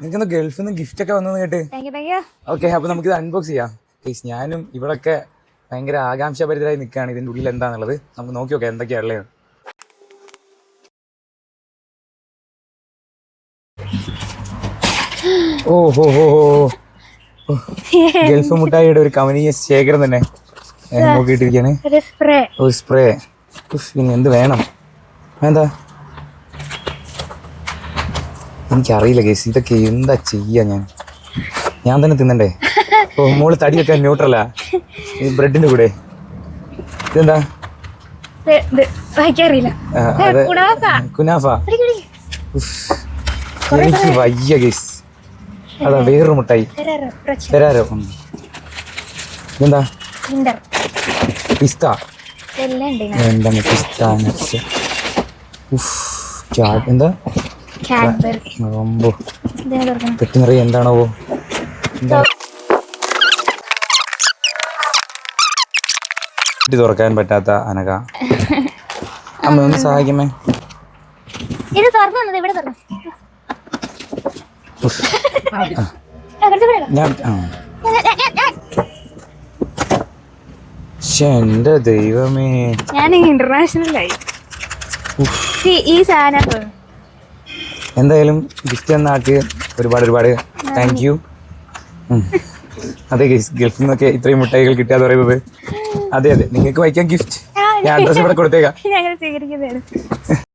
നിനക്കൊന്ന് ഗൾഫിൽ നിന്ന് ഗിഫ്റ്റ് ഒക്കെ വന്നു കേട്ട്. ഓക്കെ, അപ്പൊ നമുക്കിത് അൺബോക്സ് ചെയ്യാം. ഞാനും ഇവിടൊക്കെ ഭയങ്കര ആകാംക്ഷാഭരിതരായി നിൽക്കുകയാണ് ഇതിന്റെ ഉള്ളിൽ എന്താന്നുള്ളത്. നമുക്ക് നോക്കി നോക്കാം എന്തൊക്കെയാ ഉള്ളത്. ഓഹോ ഹോ ഹോ, ഗൾഫ് മുട്ടായിയുടെ ഒരു കമനീയ ശേഖരം തന്നെ നോക്കിയിട്ടിരിക്കാണ്. ഒരു സ്പ്രേ. പിന്നെ എന്ത് വേണം? എന്താ എനിക്കറിയില്ല കേസ്, ഇതൊക്കെ എന്താ ചെയ്യാ? ഞാൻ തന്നെ തിന്നണ്ടേ? ഓ, മോള് തടി വെക്കാൻ ന്യൂട്രലാ ബ്രെഡിന്റെ കൂടെ. ഇതെന്താ? കുനാഫ. എനിക്ക് വയ്യ കേസ്. അതാ വേറൊരു മുട്ടായി. തെരാരോ. ഇതെന്താ? പിസ്ത. എന്താണ് പിസ്ത? എന്താ പെട്ടി നിറയെ എന്താണോ? തുറക്കാൻ പറ്റാത്ത അനക. അമ്മ ഒന്ന് സഹായിക്കമേ. ഞാൻ എന്റെ ദൈവമേ, ഞാൻ ഇന്റർനാഷണലായി ഈ സാധനം. എന്തായാലും ഗിഫ്റ്റ് തന്ന ആൾക്ക് ഒരുപാട് താങ്ക് യു. അതെ ഗൾഫിൽ നിന്നൊക്കെ ഇത്രയും മുട്ടായികൾ കിട്ടാന്ന് പറയുന്നത്. അതെ നിങ്ങൾക്ക് വയ്ക്കാൻ ഗിഫ്റ്റ് ഞാൻ അഡ്രസ് ഇവിടെ കൊടുത്തേക്കാം. ഞങ്ങൾ സ്വീകരിക്കുന്നതാണ്.